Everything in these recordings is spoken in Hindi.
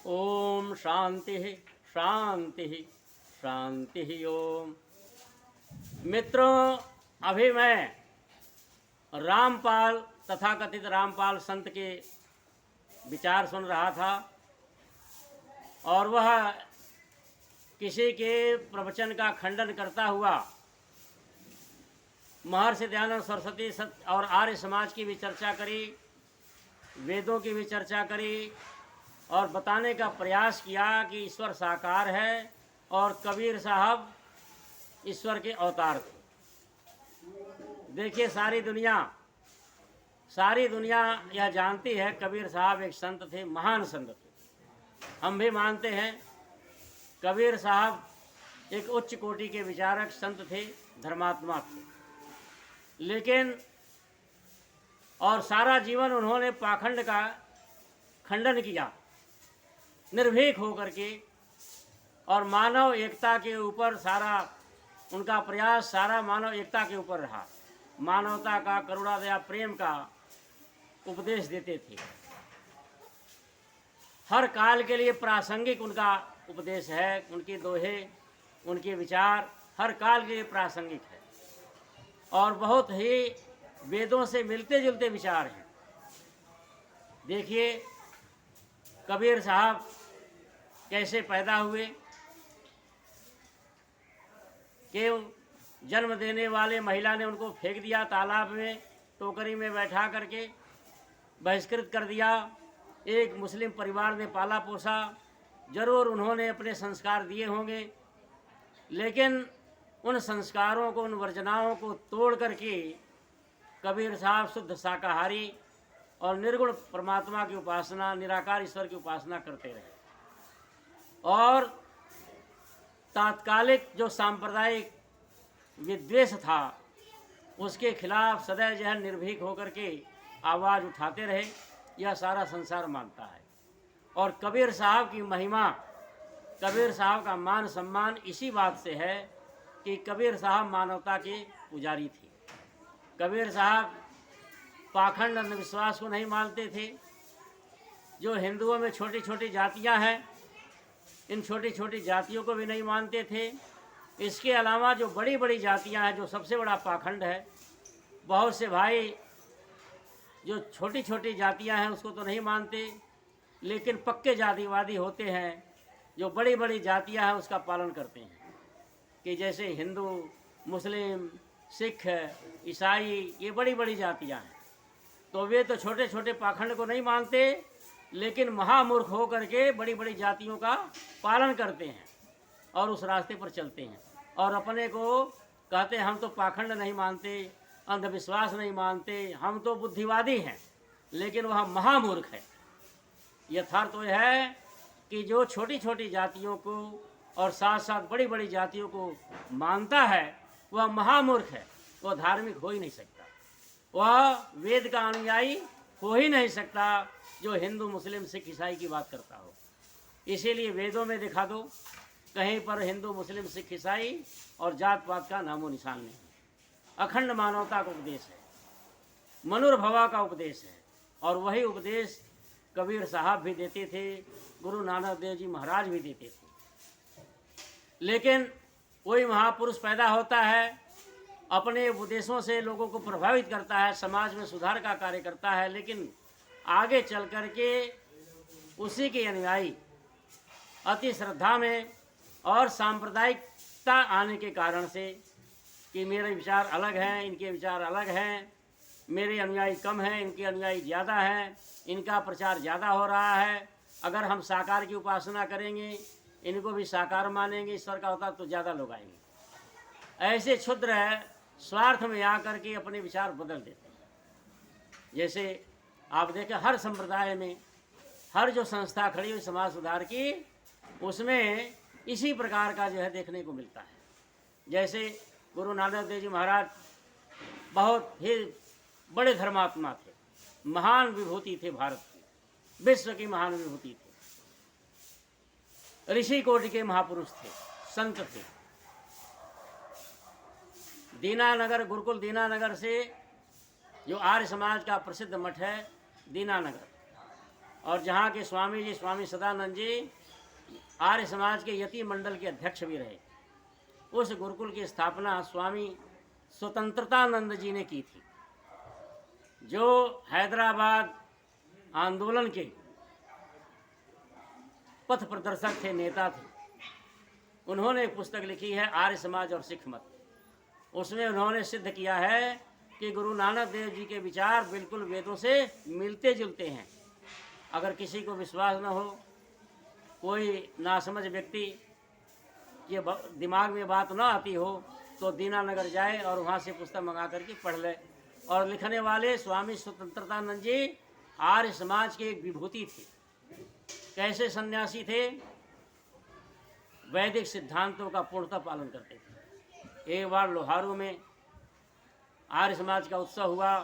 ओम शांति शांति शांति ओम। मित्रों, अभी मैं रामपाल तथाकथित रामपाल संत के विचार सुन रहा था और वह किसी के प्रवचन का खंडन करता हुआ महर्षि दयानंद सरस्वती और आर्य समाज की भी चर्चा करी, वेदों की भी चर्चा करी और बताने का प्रयास किया कि ईश्वर साकार है और कबीर साहब ईश्वर के अवतार थे। देखिए, सारी दुनिया यह जानती है कबीर साहब एक संत थे, महान संत थे। हम भी मानते हैं कबीर साहब एक उच्च कोटि के विचारक संत थे, धर्मात्मा थे। लेकिन और सारा जीवन उन्होंने पाखंड का खंडन किया निर्भीक होकर के, और मानव एकता के ऊपर सारा उनका प्रयास सारा मानव एकता के ऊपर रहा। मानवता का, करुणा, दया, प्रेम का उपदेश देते थे। हर काल के लिए प्रासंगिक उनका उपदेश है। उनके दोहे, उनके विचार हर काल के लिए प्रासंगिक है और बहुत ही वेदों से मिलते जुलते विचार हैं। देखिए, कबीर साहब कैसे पैदा हुए कि जन्म देने वाले महिला ने उनको फेंक दिया तालाब में, टोकरी में बैठा करके बहिष्कृत कर दिया। एक मुस्लिम परिवार ने पाला पोसा, जरूर उन्होंने अपने संस्कार दिए होंगे, लेकिन उन संस्कारों को, उन वर्जनाओं को तोड़ करके कबीर साहब शुद्ध शाकाहारी और निर्गुण परमात्मा की उपासना, निराकार ईश्वर की उपासना करते रहे। और तात्कालिक जो सांप्रदायिक विद्वेष था उसके खिलाफ सदैव जो है निर्भीक होकर के आवाज़ उठाते रहे। यह सारा संसार मानता है। और कबीर साहब की महिमा, कबीर साहब का मान सम्मान इसी बात से है कि कबीर साहब मानवता के पुजारी थे। कबीर साहब पाखंड अंधविश्वास को नहीं मानते थे। जो हिंदुओं में छोटी छोटी जातियां हैं, इन छोटी छोटी जातियों को भी नहीं मानते थे। इसके अलावा जो बड़ी बड़ी जातियां हैं, जो सबसे बड़ा पाखंड है, बहुत से भाई जो छोटी छोटी जातियां हैं उसको तो नहीं मानते, लेकिन पक्के जातिवादी होते हैं जो बड़ी बड़ी जातियां हैं उसका पालन करते हैं। कि जैसे हिंदू, मुस्लिम, सिख, ईसाई, ये बड़ी बड़ी जातियां हैं। तो वे तो छोटे छोटे पाखंड को नहीं मानते, लेकिन महामूर्ख हो करके बड़ी बड़ी जातियों का पालन करते हैं और उस रास्ते पर चलते हैं और अपने को कहते हैं हम तो पाखंड नहीं मानते, अंधविश्वास नहीं मानते, हम तो बुद्धिवादी हैं। लेकिन वह महामूर्ख है। यथार्थ तो यह है कि जो छोटी छोटी जातियों को और साथ साथ बड़ी बड़ी जातियों को मानता है वह महामूर्ख है। वह धार्मिक हो ही नहीं सकता, वह वेद का अनुयायी हो ही नहीं सकता जो हिंदू, मुस्लिम, सिख, ईसाई की बात करता हो। इसीलिए वेदों में दिखा दो, कहीं पर हिंदू, मुस्लिम, सिख, ईसाई और जात पात का नामो निशान नहीं। अखंड मानवता का उपदेश है, मनुर्भवा का उपदेश है। और वही उपदेश कबीर साहब भी देते थे, गुरु नानक देव जी महाराज भी देते थे। लेकिन कोई महापुरुष पैदा होता है, अपने उपदेशों से लोगों को प्रभावित करता है, समाज में सुधार का कार्य करता है, लेकिन आगे चल कर के उसी के अनुयायी अति श्रद्धा में और सांप्रदायिकता आने के कारण से कि मेरे विचार अलग हैं, इनके विचार अलग हैं, मेरे अनुयायी कम हैं, इनके अनुयायी ज़्यादा हैं, इनका प्रचार ज़्यादा हो रहा है, अगर हम साकार की उपासना करेंगे, इनको भी साकार मानेंगे, ईश्वर का होता तो ज़्यादा लोग आएंगे। ऐसे क्षुद्र है, स्वार्थ में आकर के अपने विचार बदल देते हैं। जैसे आप देखें, हर संप्रदाय में हर जो संस्था खड़ी हुई समाज सुधार की, उसमें इसी प्रकार का जो है देखने को मिलता है। जैसे गुरु नानक देव जी महाराज बहुत ही बड़े धर्मात्मा थे, महान विभूति थे, भारत की, विश्व की महान विभूति थे, ऋषि कोटि के महापुरुष थे, संत थे। दीनानगर, गुरुकुल दीनानगर से जो आर्य समाज का प्रसिद्ध मठ है दीनानगर, और जहाँ के स्वामी जी स्वामी सदानंद जी आर्य समाज के यति मंडल के अध्यक्ष भी रहे। उस गुरुकुल की स्थापना स्वामी स्वतंत्रतानंद जी ने की थी, जो हैदराबाद आंदोलन के पथ प्रदर्शक थे, नेता थे। उन्होंने एक पुस्तक लिखी है आर्य समाज और सिख मत। उसमें उन्होंने सिद्ध किया है कि गुरु नानक देव जी के विचार बिल्कुल वेदों से मिलते जुलते हैं। अगर किसी को विश्वास न हो, कोई नासमझ व्यक्ति ये दिमाग में बात ना आती हो, तो दीनानगर जाए और वहाँ से पुस्तक मंगा करके पढ़ ले। और लिखने वाले स्वामी स्वतंत्रतानंद जी आर्य समाज के एक विभूति थे। कैसे सन्यासी थे? वैदिक सिद्धांतों का पूर्णतः पालन करते थे। एक बार लोहारू में आर्य समाज का उत्सव हुआ।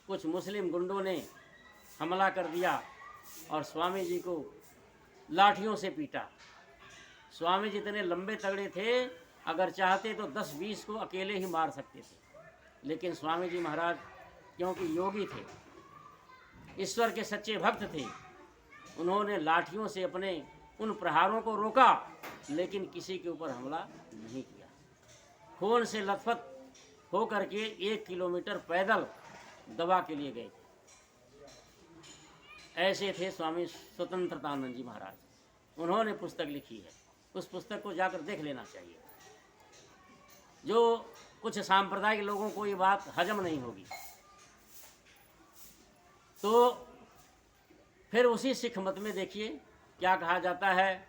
कुछ मुस्लिम गुंडों ने हमला कर दिया और स्वामी जी को लाठियों से पीटा। स्वामी जी इतने लंबे तगड़े थे, अगर चाहते तो 10-20 को अकेले ही मार सकते थे। लेकिन स्वामी जी महाराज क्योंकि योगी थे, ईश्वर के सच्चे भक्त थे, उन्होंने लाठियों से अपने उन प्रहारों को रोका, लेकिन किसी के ऊपर हमला नहीं किया। खून से लथपथ हो करके 1 किलोमीटर पैदल दवा के लिए गए। ऐसे थे स्वामी स्वतंत्रतानंद जी महाराज। उन्होंने पुस्तक लिखी है, उस पुस्तक को जाकर देख लेना चाहिए। जो कुछ सांप्रदायिक लोगों को ये बात हजम नहीं होगी, तो फिर उसी सिख मत में देखिए क्या कहा जाता है।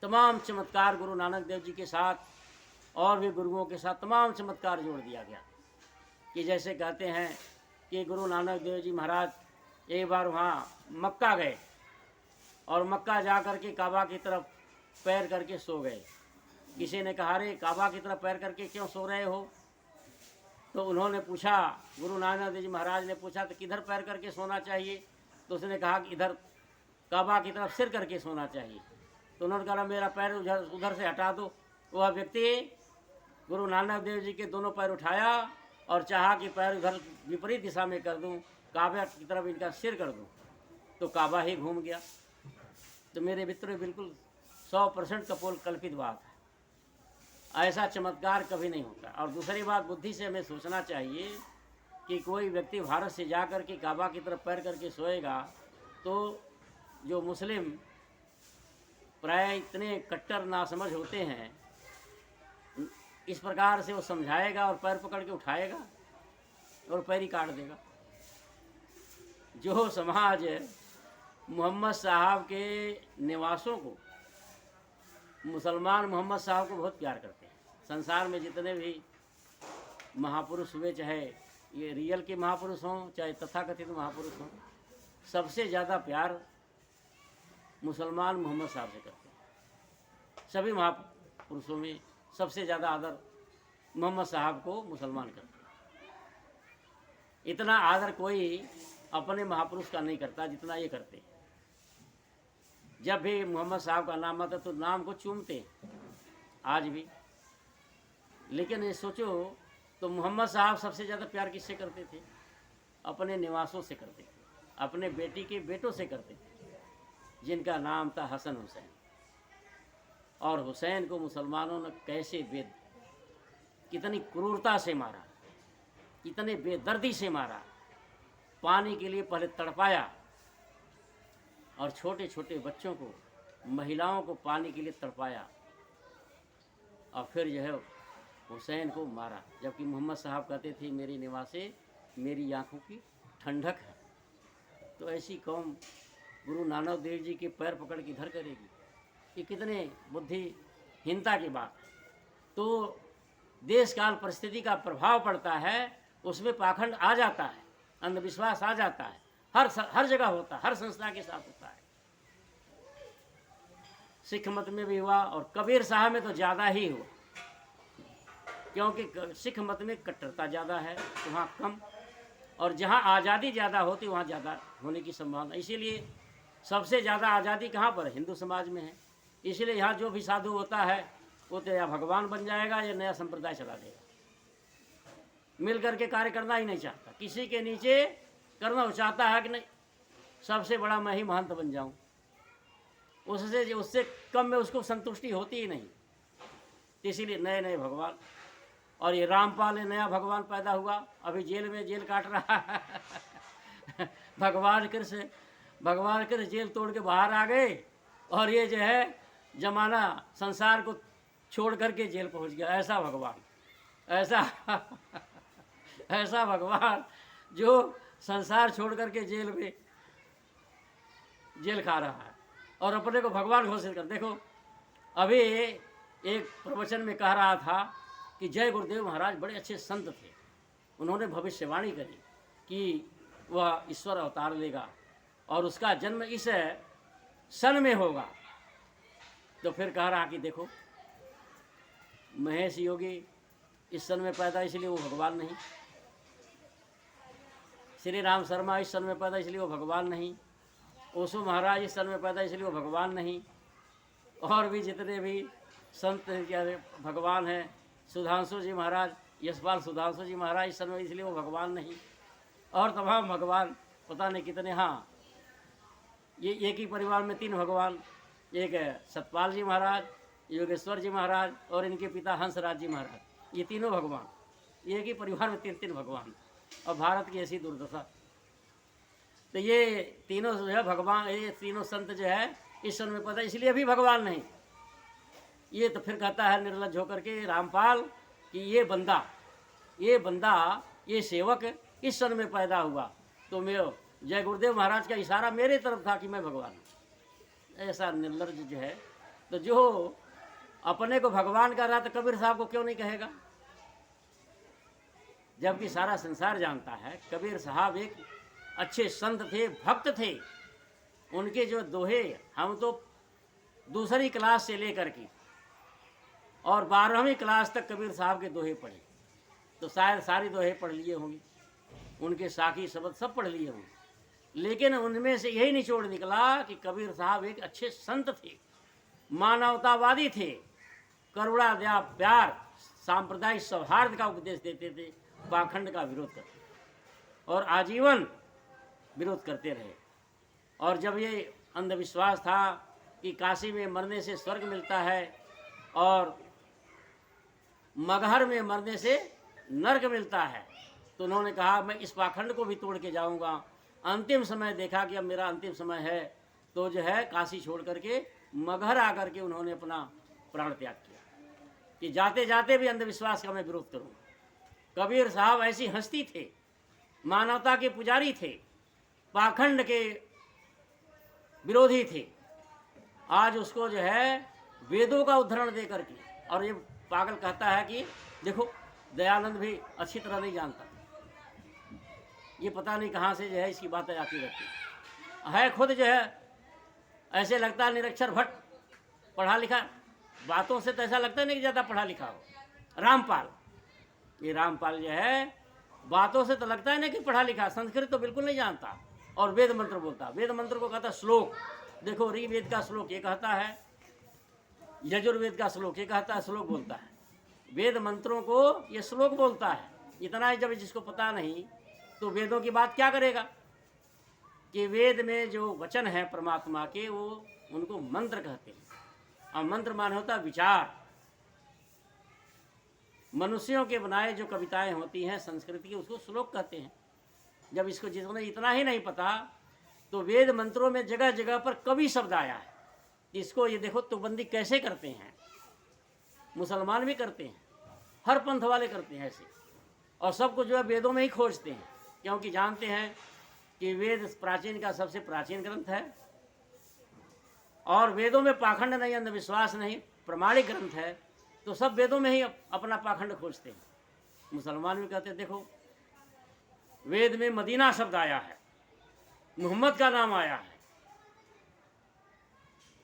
तमाम चमत्कार गुरु नानक देव जी के साथ और भी गुरुओं के साथ तमाम चमत्कार जोड़ दिया गया। कि जैसे कहते हैं कि गुरु नानक देव जी महाराज एक बार वहाँ मक्का गए और मक्का जा कर के काबा की तरफ पैर करके सो गए। किसी ने कहा, रे काबा की तरफ पैर करके क्यों सो रहे हो? तो उन्होंने पूछा, गुरु नानक देव जी महाराज ने पूछा, तो किधर पैर करके सोना चाहिए? तो उसने कहा कि इधर काबा की तरफ सिर करके सोना चाहिए। तो उन्होंने कहा, मेरा पैर उधर से हटा दो। वह व्यक्ति गुरु नानक देव जी के दोनों पैर उठाया और चाहा कि पैर उधर विपरीत दिशा में कर दूं, काबा की तरफ इनका सिर कर दूं, तो काबा ही घूम गया। तो मेरे मित्रों, बिल्कुल 100% कपोल कल्पित बात है। ऐसा चमत्कार कभी नहीं होता। और दूसरी बात, बुद्धि से हमें सोचना चाहिए कि कोई व्यक्ति भारत से जा कर के काबा की तरफ पैर करके सोएगा, तो जो मुस्लिम प्राय इतने कट्टर नासमझ होते हैं, इस प्रकार से वो समझाएगा और पैर पकड़ के उठाएगा और पैर ही काट देगा। जो समाज मोहम्मद साहब के निवासों को, मुसलमान मोहम्मद साहब को बहुत प्यार करते हैं। संसार में जितने भी महापुरुष हुए, चाहे ये रियल के महापुरुष हों चाहे तथाकथित महापुरुष हों, सबसे ज़्यादा प्यार मुसलमान मोहम्मद साहब से करते हैं। सभी महापुरुषों में सबसे ज़्यादा आदर मोहम्मद साहब को मुसलमान करते हैं। इतना आदर कोई अपने महापुरुष का नहीं करता जितना ये करते हैं। जब भी मोहम्मद साहब का नाम आता तो नाम को चूमते हैं आज भी। लेकिन ये सोचो तो मोहम्मद साहब सबसे ज़्यादा प्यार किससे करते थे? अपने निवासों से करते थे, अपने बेटी के बेटों से करते थे, जिनका नाम था हसन हुसैन। और हुसैन को मुसलमानों ने कैसे कितनी क्रूरता से मारा, कितने बेदर्दी से मारा। पानी के लिए पहले तड़पाया और छोटे छोटे बच्चों को, महिलाओं को पानी के लिए तड़पाया और फिर जो है हुसैन को मारा। जबकि मोहम्मद साहब कहते थे, मेरी निवासे मेरी आँखों की ठंडक है। तो ऐसी कौम गुरु नानक देव जी के पैर पकड़ के इधर करेगी? ये कितने बुद्धिहीनता की बात है। तो देश काल परिस्थिति का प्रभाव पड़ता है, उसमें पाखंड आ जाता है, अंधविश्वास आ जाता है। हर जगह होता है, हर संस्था के साथ होता है। सिख मत में भी हुआ और कबीर साहब में तो ज़्यादा ही हुआ, क्योंकि सिख मत में कट्टरता ज़्यादा है, वहाँ कम, और जहाँ आज़ादी ज़्यादा होती वहाँ ज़्यादा होने की संभावना। इसीलिए सबसे ज़्यादा आज़ादी कहाँ पर है? हिंदू समाज में है। इसलिए यहाँ जो भी साधु होता है वो तो या भगवान बन जाएगा या नया संप्रदाय चला देगा। मिल करके कार्य करना ही नहीं चाहता, किसी के नीचे करना वो चाहता है कि नहीं सबसे बड़ा मैं ही महंत बन जाऊं, उससे कम में उसको संतुष्टि होती ही नहीं। इसीलिए नए नए भगवान, और ये रामपाल है नया भगवान पैदा हुआ, अभी जेल में जेल काट रहा है भगवान कृष्ण जेल तोड़ के बाहर आ गए, और ये जो है जमाना संसार को छोड़ करके जेल पहुंच गया। ऐसा भगवान, ऐसा ऐसा भगवान जो संसार छोड़ करके जेल खा रहा है और अपने को भगवान घोषित कर। देखो अभी एक प्रवचन में कह रहा था कि जय गुरुदेव महाराज बड़े अच्छे संत थे, उन्होंने भविष्यवाणी करी कि वह ईश्वर अवतार लेगा और उसका जन्म इस सन में होगा। तो फिर कह रहा कि देखो महेश योगी इस सन में पैदा इसलिए वो भगवान नहीं, श्री राम शर्मा इस सन में पैदा इसलिए वो भगवान नहीं, ओशो महाराज इस सन में पैदा इसलिए वो भगवान नहीं, और भी जितने भी संत क्या भगवान हैं, सुधांशु जी महाराज, यशपाल सुधांशु जी महाराज इस सन में इसलिए वो भगवान नहीं, और तमाम भगवान पता नहीं कितने। हाँ, ये एक ही परिवार में 3 भगवान, एक सतपाल जी महाराज, योगेश्वर जी महाराज और इनके पिता हंसराज जी महाराज, ये तीनों भगवान एक ही परिवार में 3 भगवान। और भारत की ऐसी दुर्दशा। तो ये तीनों जो है भगवान, ये तीनों संत जो है इस सन में पता इसलिए अभी भगवान नहीं। ये तो फिर कहता है निर्लज्ज होकर के रामपाल कि ये बंदा ये सेवक इस सन में पैदा हुआ, तो मैं जय गुरुदेव महाराज का इशारा मेरे तरफ था कि मैं भगवान हूँ। ऐसा निर्लज्ज जो है, तो जो अपने को भगवान कर रहा तो कबीर साहब को क्यों नहीं कहेगा, जबकि सारा संसार जानता है कबीर साहब एक अच्छे संत थे, भक्त थे। उनके जो दोहे हम तो दूसरी क्लास से लेकर के और 12वीं क्लास तक कबीर साहब के दोहे पढ़े, तो शायद सारी दोहे पढ़ लिए होंगे, उनके साखी शब्द सब पढ़ लिए होंगे, लेकिन उनमें से यही निचोड़ निकला कि कबीर साहब एक अच्छे संत थे, मानवतावादी थे, करुणा दया प्यार सांप्रदायिक सौहार्द का उपदेश देते थे, पाखंड का विरोध करते और आजीवन विरोध करते रहे। और जब ये अंधविश्वास था कि काशी में मरने से स्वर्ग मिलता है और मगहर में मरने से नरक मिलता है, तो उन्होंने कहा मैं इस पाखंड को भी तोड़ के जाऊंगा। अंतिम समय देखा कि अब मेरा अंतिम समय है, तो जो है काशी छोड़ करके मगहर आकर के उन्होंने अपना प्राण त्याग किया कि जाते जाते भी अंधविश्वास का मैं विरोध करूँगा। कबीर साहब ऐसी हस्ती थे, मानवता के पुजारी थे, पाखंड के विरोधी थे। आज उसको जो है वेदों का उद्धरण दे करके, और ये पागल कहता है कि देखो दयानंद भी अच्छी तरह नहीं जानता, ये पता नहीं कहाँ से जो है इसकी बातें आती रहती है खुद जो है ऐसे लगता है निरक्षर भट्ट, पढ़ा लिखा, बातों से तो ऐसा लगता नहीं कि ज़्यादा पढ़ा लिखा हो। रामपाल, ये रामपाल जो है बातों से तो लगता है ना कि पढ़ा लिखा, संस्कृत तो बिल्कुल नहीं जानता, और वेद मंत्र बोलता, वेद मंत्र को कहता श्लोक। देखो ऋग्वेद का श्लोक ये कहता है, यजुर्वेद का श्लोक ये कहता है, श्लोक बोलता है। वेद मंत्रों को ये श्लोक बोलता है। इतना ही जब जिसको पता नहीं तो वेदों की बात क्या करेगा, कि वेद में जो वचन है परमात्मा के वो उनको मंत्र कहते हैं, और मंत्र माने होता विचार। मनुष्यों के बनाए जो कविताएं होती हैं संस्कृत की, उसको श्लोक कहते हैं। जब इसको जिसने इतना ही नहीं पता, तो वेद मंत्रों में जगह जगह पर कवि शब्द आया है। इसको ये देखो तुकबंदी कैसे करते हैं, मुसलमान भी करते हैं, हर पंथ वाले करते हैं ऐसे, और सब कुछ जो है वेदों में ही खोजते हैं, क्योंकि जानते हैं कि वेद प्राचीन का सबसे प्राचीन ग्रंथ है, और वेदों में पाखंड नहीं, अंधविश्वास नहीं, प्रमाणिक ग्रंथ है, तो सब वेदों में ही अपना पाखंड खोजते हैं। मुसलमान भी कहते हैं देखो वेद में मदीना शब्द आया है, मोहम्मद का नाम आया है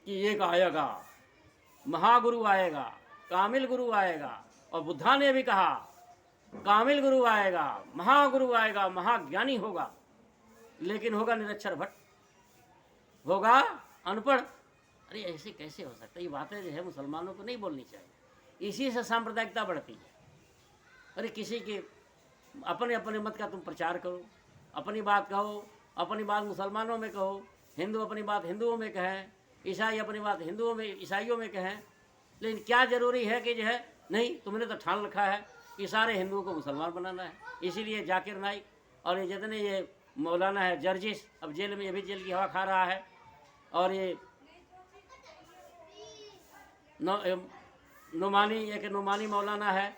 कि एक आएगा महागुरु आएगा, कामिल गुरु आएगा, और बुद्धा ने भी कहा कामिल गुरु आएगा, महागुरु आएगा, महाज्ञानी होगा, लेकिन होगा निरक्षर भट्ट, होगा अनपढ़। अरे ऐसे कैसे हो सकता है? ये बातें जो है मुसलमानों को नहीं बोलनी चाहिए, इसी से सांप्रदायिकता बढ़ती है। अरे किसी के अपने अपने मत का तुम प्रचार करो, अपनी बात कहो, अपनी बात मुसलमानों में कहो, हिंदू अपनी बात हिंदुओं में कहें, ईसाई अपनी बात हिंदुओं में ईसाइयों में कहें। लेकिन क्या ज़रूरी है कि जो है नहीं, तुमने तो ठान रखा है कि सारे हिंदुओं को मुसलमान बनाना है। इसीलिए जाकिर नाइक और ये जितने ये मौलाना है जर्जिस, अब जेल में, ये भी जेल की हवा खा रहा है। और ये नुमानी, एक नुमानी मौलाना है,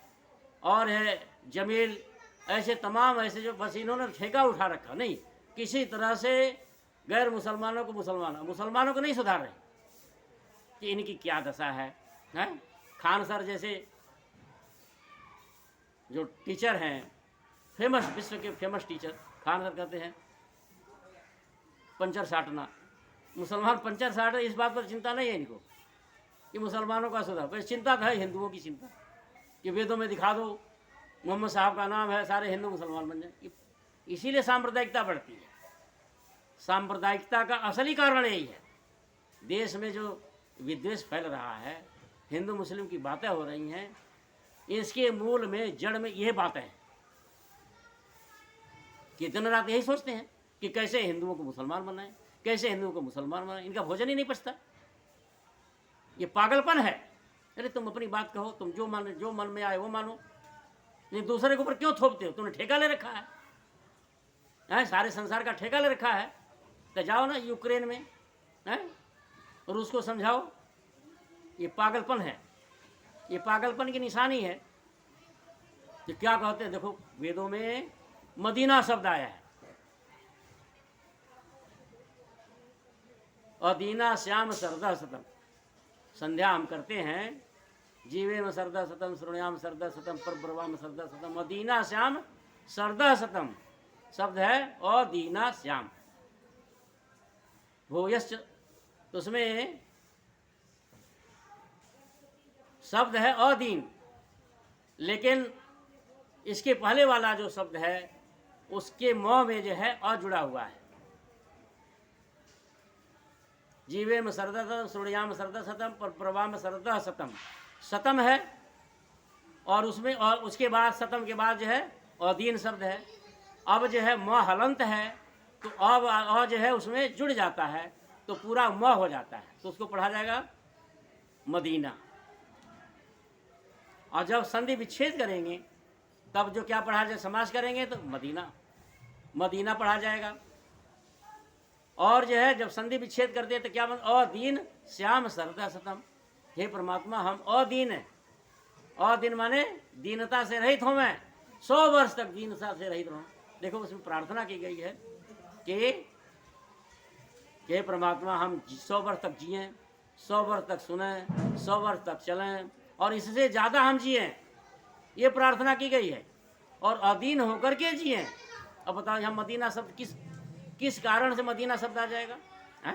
और है जमील, ऐसे तमाम ऐसे जो बस इन्होंने ठेका उठा रखा, नहीं किसी तरह से गैर मुसलमानों को मुसलमानों को नहीं सुधार रहे कि इनकी क्या दशा है। खान सर जैसे जो टीचर हैं, फेमस, विश्व के फेमस टीचर खान सर कहते हैं पंचर साटना, मुसलमान पंचर साट, इस बात पर चिंता नहीं है इनको कि मुसलमानों का सुधार, पर चिंता तो है हिंदुओं की चिंता कि वेदों में दिखा दो मोहम्मद साहब का नाम है, सारे हिंदू मुसलमान बन जाए। इसीलिए सांप्रदायिकता बढ़ती है। सांप्रदायिकता का असली कारण यही है। देश में जो विद्वेष फैल रहा है, हिंदू मुस्लिम की बातें हो रही हैं, इसके मूल में, जड़ में ये बातें हैं कि दिन रात यही सोचते हैं कि कैसे हिंदुओं को मुसलमान बनाएं, कैसे हिंदुओं को मुसलमान बनाएं। इनका भोजन ही नहीं पचता। ये पागलपन है। अरे तुम अपनी बात कहो, तुम जो मन में आए वो मानो, नहीं दूसरे के ऊपर क्यों थोपते हो? तुमने ठेका ले रखा है, सारे संसार का ठेका ले रखा है। तो जाओ ना यूक्रेन में, और उसको समझाओ। ये पागलपन है, ये पागलपन की निशानी है। तो क्या कहते हैं, देखो वेदों में मदीना शब्द आया है, अदीना श्याम सरदा सतम। संध्या हम करते हैं, जीवे में सरदा सतम, श्रोण्याम सरदा सतम, परब्रवाम सरदा सतम, अदीना श्याम सरदा सतम शब्द है, अदीना श्याम भूयश्च, तो उसमें शब्द है अदीन, लेकिन इसके पहले वाला जो शब्द है उसके म में जो है अ जुड़ा हुआ है। जीवे में सरदा सतम, श्रोण्याम सरदा सतम, परब्रवाम सरदा सतम, सतम है, और उसमें, और उसके बाद सतम के बाद जो है अदीन शब्द है। अब जो है म हलंत है, तो अब अ जो है उसमें जुड़ जाता है, तो पूरा म हो जाता है, तो उसको पढ़ा जाएगा मदीना। और जब संधि विच्छेद करेंगे तब जो क्या पढ़ा जाए, समास करेंगे तो मदीना, मदीना पढ़ा जाएगा। और जो है जब संधि विच्छेद करते हैं तो क्या बन, अदीन श्याम सरदा सतम। हे परमात्मा, हम अदीन हैं। अदीन माने दीनता से रहित हूँ मैं, 100 वर्ष तक दीनता से रहित रहूँ। देखो उसमें प्रार्थना की गई है कि हे परमात्मा, हम 100 वर्ष तक जिएं, 100 वर्ष तक सुने, 100 वर्ष तक चलें, और इससे ज़्यादा हम जिएं, ये प्रार्थना की गई है। और अधीन होकर के जिएं। अब बताओ यहाँ मदीना शब्द किस कारण से मदीना शब्द आ जाएगा? है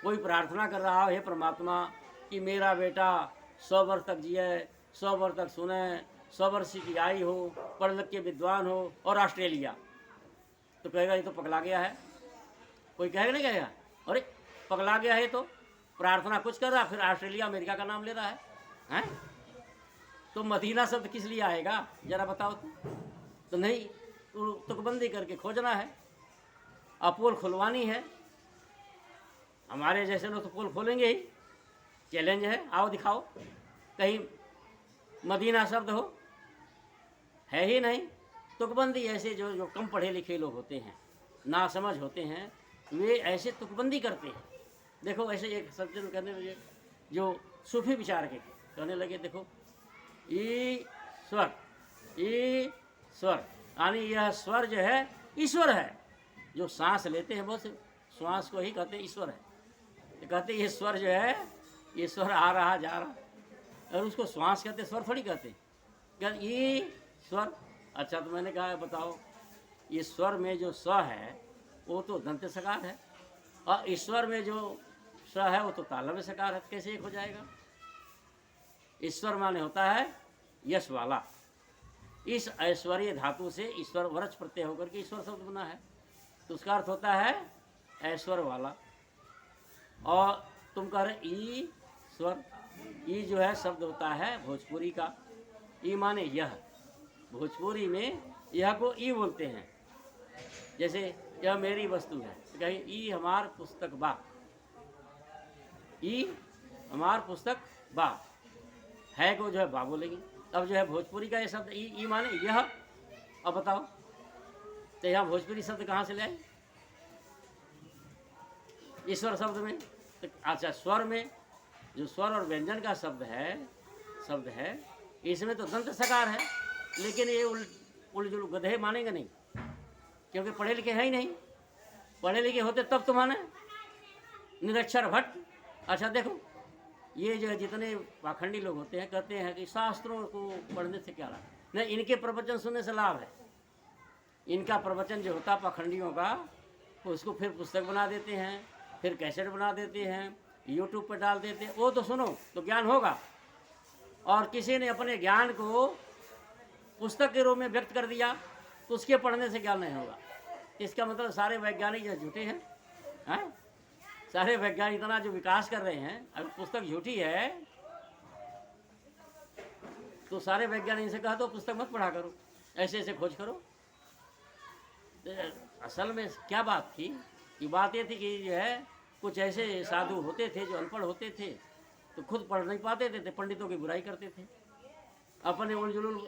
कोई प्रार्थना कर रहा हो, हे परमात्मा कि मेरा बेटा 100 वर्ष तक जिए, 100 वर्ष तक सुने, 100 वर्ष की आयु हो, पढ़ लिख के विद्वान हो, और ऑस्ट्रेलिया, तो कहेगा ये तो पगला गया है। कोई कहेगा नहीं, कहेगा अरे पगला गया है, तो प्रार्थना कुछ कर रहा, फिर ऑस्ट्रेलिया अमेरिका का नाम ले रहा है, हैं? तो मदीना शब्द किस लिए आएगा जरा बताओ तो नहीं, तो तुकबंदी करके खोजना है, अब पोल खुलवानी है। हमारे जैसे लोग तो पोल खोलेंगे ही, चैलेंज है, आओ दिखाओ कहीं मदीना शब्द हो, है ही नहीं। तुकबंदी ऐसे जो कम पढ़े लिखे लोग होते हैं, ना समझ होते हैं, वे ऐसे तुकबंदी करते हैं। देखो ऐसे एक सज्जन कहने लगे, जो सूफी विचार के कहने लगे, देखो ईश्वर, ईश्वर यानी यह स्वर जो है ईश्वर है। जो सांस लेते हैं बहुत से श्वास को ही कहते हैं ईश्वर है। तो कहते ये स्वर जो है, ये स्वर आ रहा जा रहा, और उसको श्वास कहते, स्वर थोड़ी कहते। कहते ये स्वर। अच्छा, तो मैंने कहा बताओ, ये स्वर में जो स है वो तो दंत सकार है, और ईश्वर में जो स है वो तो तालव्य सकार है, कैसे एक हो जाएगा? ईश्वर माने होता है यश वाला। इस ऐश्वर्य धातु से ईश्वर वरच प्रत्यय होकर के ईश्वर शब्द बना है, तो उसका अर्थ होता है ऐश्वर्य वाला। और तुम कह रहे ईश्वर, ई जो है शब्द होता है भोजपुरी का, ई माने यह, भोजपुरी में यह को ई बोलते हैं। जैसे यह मेरी वस्तु है, कहीं ई हमार पुस्तक बा, ई हमार पुस्तक बा, है को जो है बा बोलेंगे। अब जो है भोजपुरी का ये शब्द ई माने यह। अब बताओ तो यहाँ भोजपुरी शब्द कहाँ से ले आए? ईश्वर शब्द में। तो अच्छा, स्वर में जो स्वर और व्यंजन का शब्द है इसमें तो दंत सकार है, लेकिन ये उलझुल गधे मानेंगे नहीं, क्योंकि पढ़े लिखे हैं ही नहीं। पढ़े लिखे होते तब तो माने, निरक्षर भट्ट। अच्छा देखो, ये जो जितने पाखंडी लोग होते हैं कहते हैं कि शास्त्रों को पढ़ने से क्या लाभ, नहीं, इनके प्रवचन सुनने से लाभ है। इनका प्रवचन जो होता पाखंडियों का, उसको फिर पुस्तक बना देते हैं, फिर कैसेट बना देते हैं, यूट्यूब पर डाल देते हैं। वो तो सुनो तो ज्ञान होगा, और किसी ने अपने ज्ञान को पुस्तक के रूप में व्यक्त कर दिया तो उसके पढ़ने से ज्ञान नहीं होगा। इसका मतलब सारे वैज्ञानिक जो झूठे हैं, हैं? सारे वैज्ञानिक इतना जो विकास कर रहे हैं, अगर पुस्तक झूठी है तो सारे वैज्ञानिक से कहा तो पुस्तक मत पढ़ा करो, ऐसे ऐसे खोज करो। तो असल में क्या बात थी? ये बात ये थी कि जो है कुछ ऐसे साधु होते थे जो अनपढ़ होते थे, तो खुद पढ़ नहीं पाते थे, तो पंडितों की बुराई करते थे, अपने उलझुल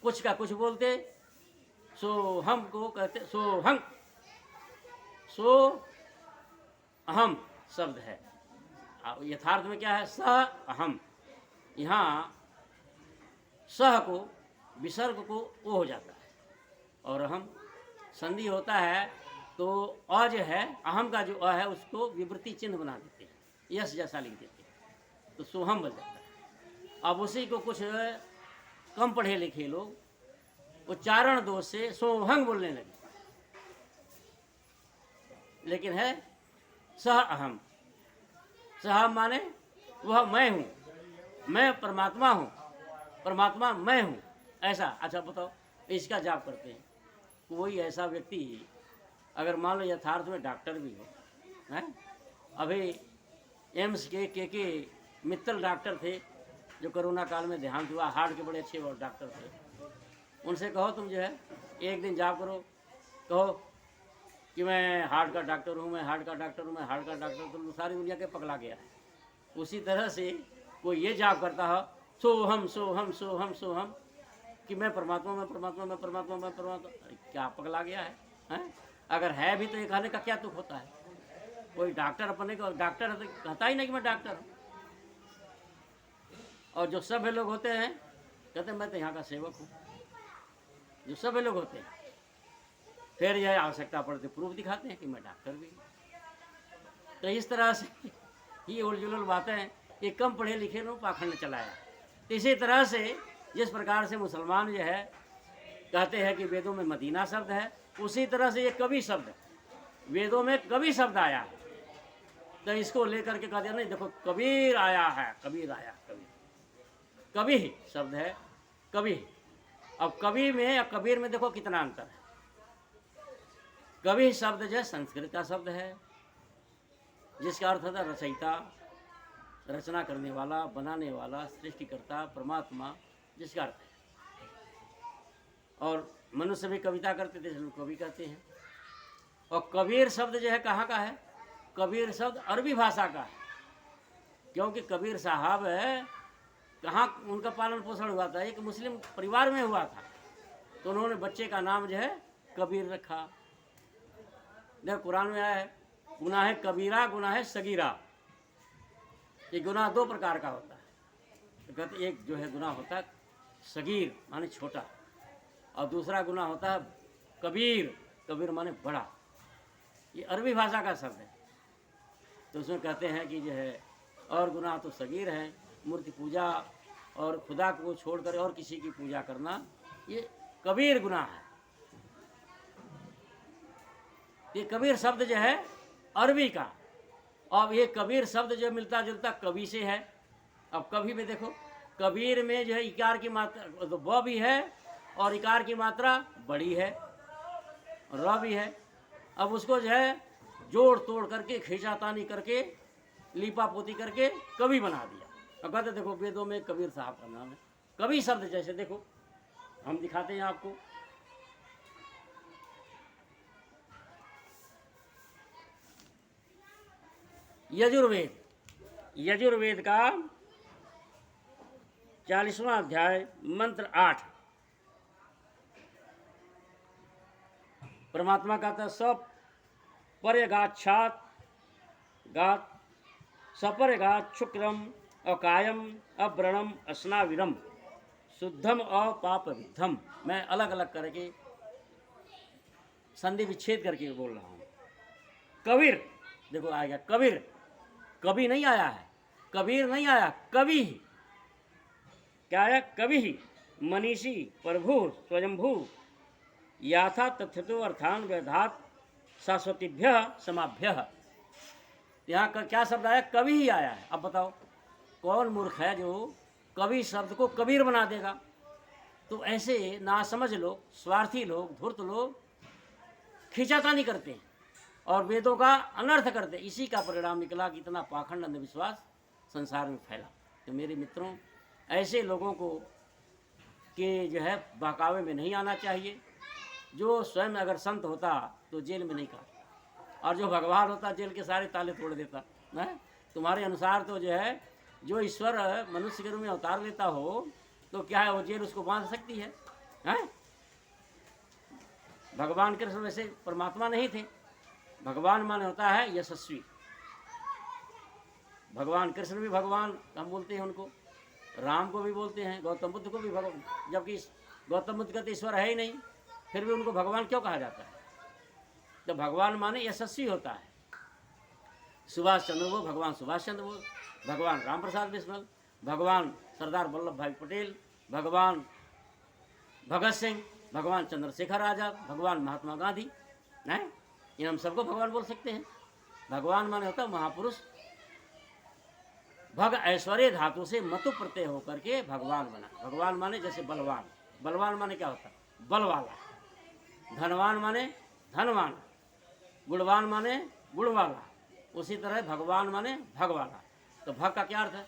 कुछ का कुछ बोलते। सो हम को कहते सो अहम शब्द है। यथार्थ में क्या है? सह अहम। यहाँ सह को विसर्ग को ओ हो जाता है, और अहम संधि होता है तो अ जो है, अहम का जो अ है उसको विवृति चिन्ह बना देते हैं, यश जैसा लिख देते हैं, तो सोहम बन जाता है। अब उसी को कुछ कम पढ़े लिखे लोग उच्चारण दोष से सोहंग बोलने लगे, लेकिन है सह अहम। सह माने वह मैं हूँ, मैं परमात्मा हूँ, परमात्मा मैं हूँ, ऐसा। अच्छा बताओ, इसका जाप करते हैं। कोई ऐसा व्यक्ति अगर मान लो यथार्थ में डॉक्टर भी हो, हैं? अभी एम्स के मित्तल डॉक्टर थे जो कोरोना काल में देहांत हुआ, हार्ट के बड़े अच्छे डॉक्टर थे। उनसे कहो तुम जो है एक दिन जाप करो, कहो कि मैं हार्ट का डॉक्टर हूँ, मैं हार्ट का डॉक्टर हूँ, मैं हार्ट का डॉक्टर, तो सारी दुनिया के पगला गया है। उसी तरह से कोई ये जाप करता हो सोहम सोहम सोहम सोहम कि मैं परमात्मा, मैं परमात्मा, मैं परमात्मा, मैं परमात्मा, क्या पगला गया है, हैं? अगर है भी तो ये कहने का क्या तुक होता है? कोई डॉक्टर अपने को डॉक्टर है तो कहता ही नहीं कि मैं डॉक्टर हूँ। और जो सभ्य लोग होते हैं कहते हैं मैं तो यहाँ का सेवक हूँ। जो सभ्य लोग होते हैं फिर यह आवश्यकता पड़ती प्रूफ दिखाते हैं कि मैं डॉक्टर भी हूँ। तो इस तरह से ये उलझुल बातें ये कम पढ़े लिखे लोग पाखंड चलाया। तो इसी तरह से जिस प्रकार से मुसलमान जो है कहते हैं कि वेदों में मदीना शब्द है, उसी तरह से ये कवि शब्द, वेदों में कवि शब्द आया है। तो इसको लेकर के कहते हैं नहीं देखो कबीर आया है, कबीर आया, कबीर कवि ही शब्द है, कवि। अब कवि में और कबीर में देखो कितना अंतर है। कवि शब्द जो है संस्कृत का शब्द है, जिसका अर्थ होता है रचयिता, रचना करने वाला, बनाने वाला, सृष्टिकर्ता, परमात्मा, जिसका अर्थ है। और मनुष्य भी कविता करते थे, इसलिए कवि कहते हैं। और कबीर शब्द जो है कहाँ का है? कबीर शब्द अरबी भाषा का है, क्योंकि कबीर साहब कहाँ उनका पालन पोषण हुआ था? एक मुस्लिम परिवार में हुआ था, तो उन्होंने बच्चे का नाम जो है कबीर रखा। देखो कुरान में आया है गुनाह है कबीरा, गुनाह है सगीरा। ये गुनाह दो प्रकार का होता है। तो कहते एक जो है गुनाह होता है सगीर माने छोटा, और दूसरा गुनाह होता है कबीर, कबीर माने बड़ा। ये अरबी भाषा का शब्द है। तो उसमें कहते हैं कि जो है और गुनाह तो सगीर है, मूर्ति पूजा और खुदा को छोड़कर और किसी की पूजा करना, ये कबीर गुनाह है। ये कबीर शब्द जो है अरबी का, अब ये कबीर शब्द जो मिलता जुलता कवि से है। अब कवि में देखो कबीर में जो है इकार की मात्रा तो ब भी है और इकार की मात्रा बड़ी है और र भी है। अब उसको जो है जोड़ तोड़ करके खींचातानी करके लीपा पोती करके कवि बना दिया। अब कहते देखो वेदों में कबीर साहब का नाम है। कवि शब्द जैसे देखो हम दिखाते हैं आपको, यजुर्वेद, यजुर्वेद का 40वां अध्याय मंत्र 8। परमात्मा का था सब पर्यगाच्छात गात सपर्यगात शुक्रम अकायम अव्रणम अस्नाविरम शुद्धम अपाप विद्धम। मैं अलग अलग करके संधि विच्छेद करके बोल रहा हूँ। कबीर, देखो आ गया कबीर, कभी नहीं आया है, कबीर नहीं आया, कवि ही। क्या आया? कवि ही। मनीषी प्रभु स्वयंभू याथा तथ्यतो अर्थान व्यधात शाश्वतीभ्य समाभ्य। यहाँ का क्या शब्द आया? कवि ही आया है। अब बताओ कौन मूर्ख है जो कवि शब्द को कबीर बना देगा? तो ऐसे नासमझ लोग, स्वार्थी लोग, धूर्त लोग खींचातानी करते हैं और वेदों का अनर्थ करते हैं। इसी का परिणाम निकला कि इतना पाखंड अंधविश्वास संसार में फैला। तो मेरे मित्रों, ऐसे लोगों को के जो है बहकावे में नहीं आना चाहिए। जो स्वयं अगर संत होता तो जेल में नहीं काटता, और जो भगवान होता जेल के सारे ताले तोड़ देता है। तुम्हारे अनुसार तो जो है जो ईश्वर मनुष्य के रूप में अवतार लेता हो तो क्या है वो जेल उसको बांध सकती है? भगवान कृष्ण वैसे परमात्मा नहीं थे। भगवान माने होता है यशस्वी। भगवान कृष्ण भी भगवान हम बोलते हैं उनको, राम को भी बोलते हैं, गौतम बुद्ध को भी भगवान, जबकि गौतम बुद्ध का तो ईश्वर है ही नहीं, फिर भी उनको भगवान क्यों कहा जाता है? तो भगवान माने यशस्वी होता है। सुभाष चंद्र बोस भगवान सुभाष चंद्र बोस, भगवान राम प्रसाद बिस्मिल, भगवान सरदार वल्लभ भाई पटेल, भगवान भगत सिंह, भगवान चंद्रशेखर आजाद, भगवान महात्मा गांधी, नहीं इन हम सबको भगवान बोल सकते हैं। भगवान माने होता महापुरुष। भग ऐश्वर्य धातु से मतु प्रत्यय होकर के भगवान बना। भगवान माने जैसे बलवान, बलवान माने क्या होता है? बल वाला। धनवान माने धनवान, गुणवान माने गुण वाला। उसी तरह भगवान माने भग वाला। तो भग का क्या अर्थ है?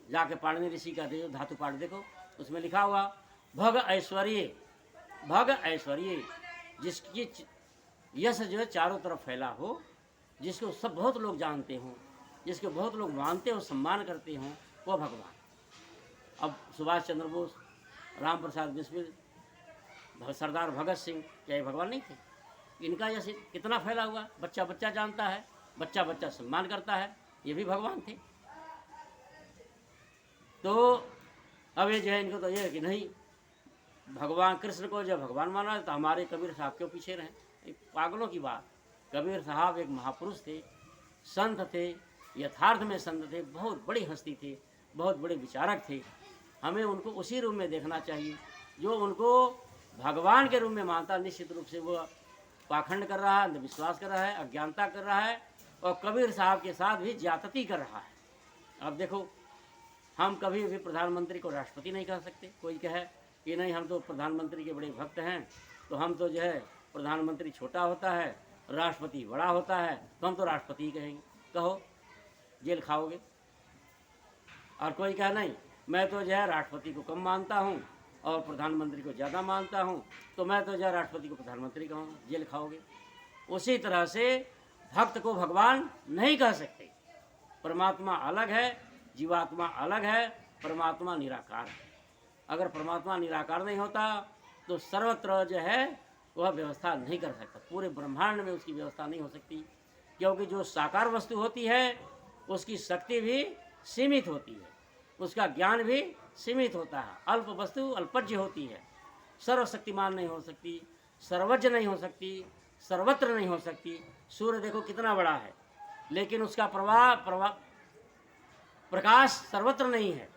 जाके पाणिनि ऋषि का धातु पाठ देखो, उसमें लिखा हुआ भग ऐश्वर्य, भग ऐश्वर्य, जिसकी यश जो है चारों तरफ फैला हो, जिसको सब बहुत लोग जानते हों, जिसको बहुत लोग मानते हो, सम्मान करते हों, वो भगवान। अब सुभाष चंद्र बोस, राम प्रसाद बिस्मिल, सरदार भगत सिंह, क्या ये भगवान नहीं थे? इनका यश कितना फैला हुआ, बच्चा बच्चा जानता है, बच्चा बच्चा सम्मान करता है, ये भी भगवान थे। तो अब ये जो है इनको तो ये है कि नहीं, भगवान कृष्ण को जब भगवान माना तो हमारे कबीर साहब क्यों पीछे रहें? एक पागलों की बात। कबीर साहब एक महापुरुष थे, संत थे, यथार्थ में संत थे, बहुत बड़ी हस्ती थे, बहुत बड़े विचारक थे। हमें उनको उसी रूप में देखना चाहिए। जो उनको भगवान के रूप में मानता, निश्चित रूप से वो पाखंड कर रहा है, अंधविश्वास कर रहा है, अज्ञानता कर रहा है, और कबीर साहब के साथ भी ज्यादती कर रहा है। अब देखो, हम कभी भी प्रधानमंत्री को राष्ट्रपति नहीं कह सकते। कोई कहे कि नहीं हम तो प्रधानमंत्री के बड़े भक्त हैं, तो हम तो जो है प्रधानमंत्री छोटा होता है, राष्ट्रपति बड़ा होता है, तो हम तो राष्ट्रपति कहेंगे। कहो, जेल खाओगे। और कोई कहे नहीं मैं तो जो है राष्ट्रपति को कम मानता हूँ और प्रधानमंत्री को ज़्यादा मानता हूँ, तो मैं तो जो है राष्ट्रपति को प्रधानमंत्री कहूँगा, जेल खाओगे। उसी तरह से भक्त को भगवान नहीं कह सकते। परमात्मा अलग है, जीवात्मा अलग है, परमात्मा निराकार है। अगर परमात्मा निराकार नहीं होता तो सर्वत्र जो है वह व्यवस्था नहीं कर सकता, पूरे ब्रह्मांड में उसकी व्यवस्था नहीं हो सकती। क्योंकि जो साकार वस्तु होती है उसकी शक्ति भी सीमित होती है, उसका ज्ञान भी सीमित होता है। अल्प वस्तु अल्पज्य होती है, सर्वशक्तिमान नहीं हो सकती, सर्वज्ञ नहीं हो सकती, सर्वत्र नहीं हो सकती। सूर्य देखो कितना बड़ा है, लेकिन उसका प्रकाश सर्वत्र नहीं है,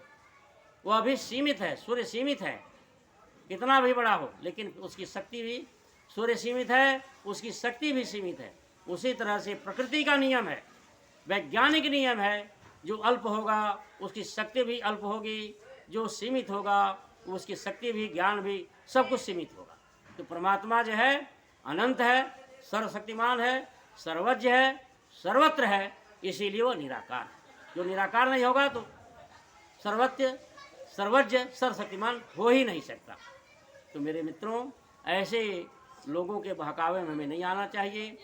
वह भी सीमित है। सूर्य सीमित है, कितना भी बड़ा हो, लेकिन उसकी शक्ति भी, सूर्य सीमित है, उसकी शक्ति भी सीमित है। उसी तरह से प्रकृति का नियम है, वैज्ञानिक नियम है, जो अल्प होगा उसकी शक्ति भी अल्प होगी, जो सीमित होगा उसकी शक्ति भी, ज्ञान भी, सब कुछ सीमित होगा। तो परमात्मा जो है अनंत है, सर्वशक्तिमान है, सर्वज्ञ है, सर्वत्र है, इसीलिए वो निराकार है। जो निराकार नहीं होगा तो सर्वज्ञ, सर्वज्ञ, सर्वशक्तिमान हो ही नहीं सकता। तो मेरे मित्रों, ऐसे लोगों के बहकावे में हमें नहीं आना चाहिए।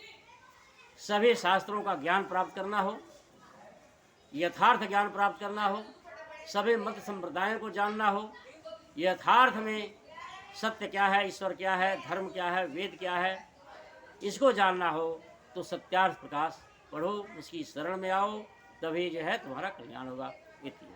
सभी शास्त्रों का ज्ञान प्राप्त करना हो, यथार्थ ज्ञान प्राप्त करना हो, सभी मत संप्रदायों को जानना हो, यथार्थ में सत्य क्या है, ईश्वर क्या है, धर्म क्या है, वेद क्या है, इसको जानना हो तो सत्यार्थ प्रकाश पढ़ो, उसकी शरण में आओ, तभी जो है तुम्हारा कल्याण होगा। इतना